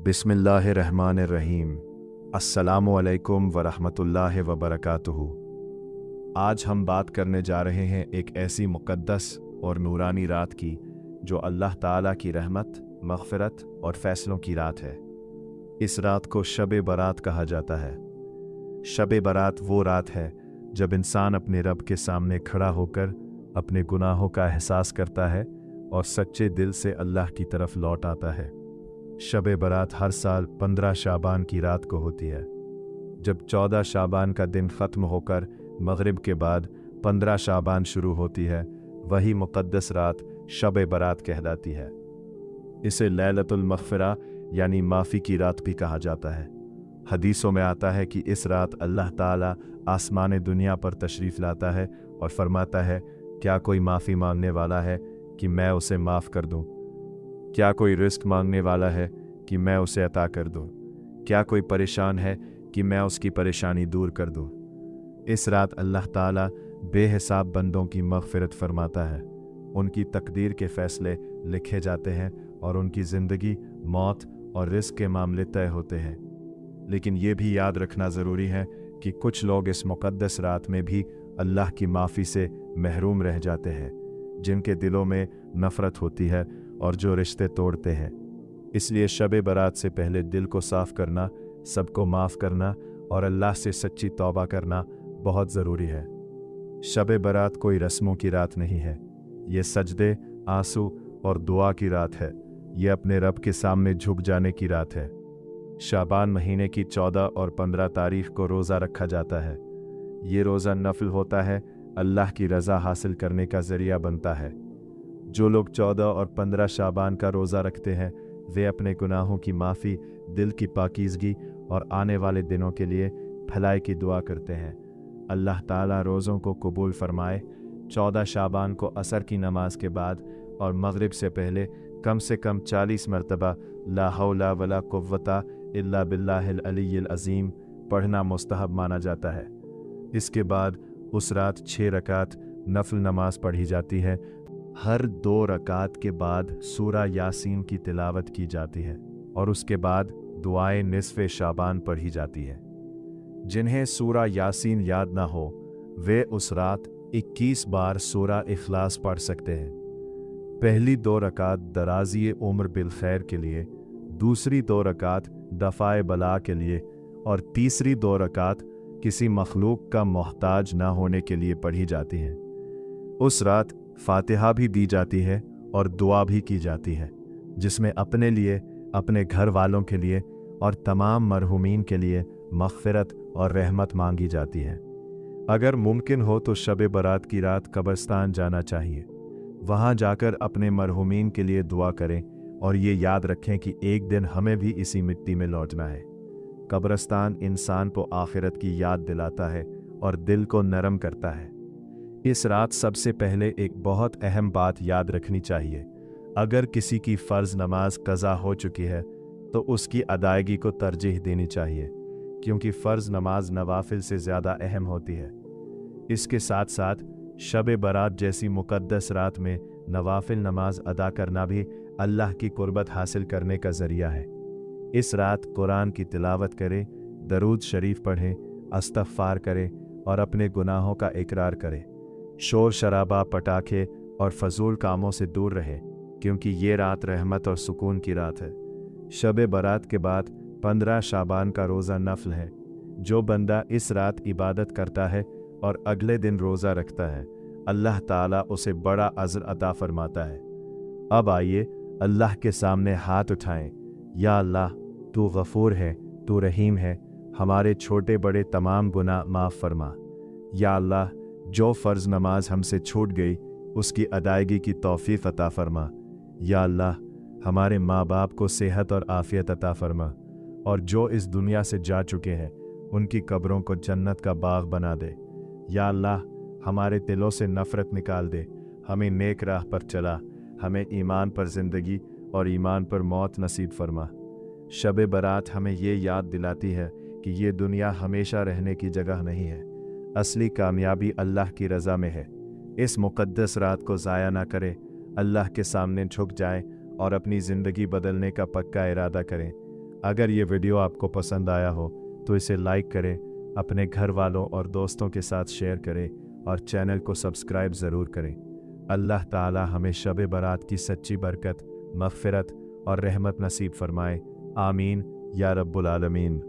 बिस्मिल्लाहिर्रहमानिर्रहीम। अस्सलामु अलैकुम वरहमतुल्लाहि वबरकातुहू। आज हम बात करने जा रहे हैं एक ऐसी मुक़द्दस और नूरानी रात की जो अल्लाह ताला की रहमत, मग़फ़िरत और फ़ैसलों की रात है। इस रात को शब बरात कहा जाता है। शब बरात वो रात है जब इंसान अपने रब के सामने खड़ा होकर अपने गुनाहों का एहसास करता है और सच्चे दिल से अल्लाह की तरफ लौट आता है। शब बरात हर साल 15 शाबान की रात को होती है। जब 14 शाबान का दिन ख़त्म होकर मग़रिब के बाद 15 शाबान शुरू होती है, वही मुक़द्दस रात शब बरात कहलाती है। इसे लैलतुल मग़फ़िरा यानी माफ़ी की रात भी कहा जाता है। हदीसों में आता है कि इस रात अल्लाह ताला आसमान दुनिया पर तशरीफ़ लाता है और फरमाता है, क्या कोई माफ़ी मांगने वाला है कि मैं उसे माफ़ कर दूँ? क्या कोई रिस्क मांगने वाला है कि मैं उसे अता कर दूँ? क्या कोई परेशान है कि मैं उसकी परेशानी दूर कर दूँ? इस रात अल्लाह ताला बेहिसाब बंदों की मग़फ़िरत फरमाता है। उनकी तकदीर के फ़ैसले लिखे जाते हैं और उनकी ज़िंदगी, मौत और रिस्क के मामले तय होते हैं। लेकिन ये भी याद रखना ज़रूरी है कि कुछ लोग इस मुक़द्दस रात में भी अल्लाह की माफ़ी से महरूम रह जाते हैं, जिनके दिलों में नफ़रत होती है और जो रिश्ते तोड़ते हैं। इसलिए शब बरात से पहले दिल को साफ़ करना, सबको माफ़ करना और अल्लाह से सच्ची तौबा करना बहुत ज़रूरी है। शब बरात कोई रस्मों की रात नहीं है। ये सजदे, आंसू और दुआ की रात है। ये अपने रब के सामने झुक जाने की रात है। शाबान महीने की 14 और 15 तारीख को रोज़ा रखा जाता है। ये रोज़ा नफल होता है, अल्लाह की रज़ा हासिल करने का ज़रिया बनता है। जो लोग 14 और 15 शाबान का रोज़ा रखते हैं, वे अपने गुनाहों की माफ़ी, दिल की पाकीज़गी और आने वाले दिनों के लिए भलाई की दुआ करते हैं। अल्लाह ताला रोज़ों को कबूल फरमाए। 14 शाबान को असर की नमाज के बाद और मग़रिब से पहले कम से कम 40 मरतबा ला हौला वला कुव्वता इल्ला बिल्लाहिल अलिय्यिल अज़ीम पढ़ना मुस्तहब माना जाता है। इसके बाद उस रात 6 रकात नफल नमाज पढ़ी जाती है। हर 2 रकात के बाद सूरा यासीन की तिलावत की जाती है और उसके बाद दुआए निस्फ़े शाबान पढ़ी जाती है। जिन्हें सूरा यासीन याद ना हो, वे उस रात 21 बार सूरा इखलास पढ़ सकते हैं। पहली 2 रकात दराज़ी उम्र बिल खैर के लिए, दूसरी 2 रकात दफ़ाए बला के लिए और तीसरी 2 रकात किसी मखलूक का मोहताज ना होने के लिए पढ़ी जाती हैं। उस रात फातिहा भी दी जाती है और दुआ भी की जाती है, जिसमें अपने लिए, अपने घर वालों के लिए और तमाम मरहूमीन के लिए मग़फ़िरत और रहमत मांगी जाती है। अगर मुमकिन हो तो शब बरात की रात कब्रिस्तान जाना चाहिए। वहाँ जाकर अपने मरहूमीन के लिए दुआ करें और ये याद रखें कि एक दिन हमें भी इसी मिट्टी में लौटना है। कब्रिस्तान इंसान को आखिरत की याद दिलाता है और दिल को नरम करता है। इस रात सबसे पहले एक बहुत अहम बात याद रखनी चाहिए। अगर किसी की फ़र्ज़ नमाज क़ज़ा हो चुकी है तो उसकी अदायगी को तरजीह देनी चाहिए, क्योंकि फ़र्ज़ नमाज नवाफिल से ज़्यादा अहम होती है। इसके साथ साथ शब बरात जैसी मुक़द्दस रात में नवाफिल नमाज अदा करना भी अल्लाह की कुर्बत हासिल करने का ज़रिया है। इस रात कुरान की तिलावत करें, दरूद शरीफ पढ़ें, इस्तग़फ़ार करें और अपने गुनाहों का इकरार करें। शोर शराबा, पटाखे और फजूल कामों से दूर रहें, क्योंकि ये रात रहमत और सुकून की रात है। शब बरात के बाद 15 शाबान का रोज़ा नफल है। जो बंदा इस रात इबादत करता है और अगले दिन रोज़ा रखता है, अल्लाह ताला उसे बड़ा अज़्र अता फरमाता है। अब आइए अल्लाह के सामने हाथ उठाएं। या अल्लाह, तू गफ़ूर है, तू रहीम है, हमारे छोटे बड़े तमाम गुनाह माफ़ फरमा। या अल्लाह, जो फ़र्ज़ नमाज हमसे छूट गई उसकी अदायगी की तौफ़ीक़ अता फ़रमा। या अल्लाह, हमारे माँ बाप को सेहत और आफ़ियत अता फ़रमा, और जो इस दुनिया से जा चुके हैं उनकी कब्रों को जन्नत का बाग़ बना दे। या अल्लाह, हमारे दिलों से नफ़रत निकाल दे, हमें नेक राह पर चला, हमें ईमान पर ज़िंदगी और ईमान पर मौत नसीब फ़रमा। शब बरात हमें ये याद दिलाती है कि ये दुनिया हमेशा रहने की जगह नहीं है। असली कामयाबी अल्लाह की रज़ा में है। इस मुक़द्दस रात को ज़ाया ना करें, अल्लाह के सामने झुक जाएं और अपनी ज़िंदगी बदलने का पक्का इरादा करें। अगर ये वीडियो आपको पसंद आया हो तो इसे लाइक करें, अपने घर वालों और दोस्तों के साथ शेयर करें और चैनल को सब्सक्राइब ज़रूर करें। अल्लाह ताला हमें शब बारात की सच्ची बरकत, मग़फ़िरत और रहमत नसीब फरमाए। आमीन या रब्बुल आलमीन।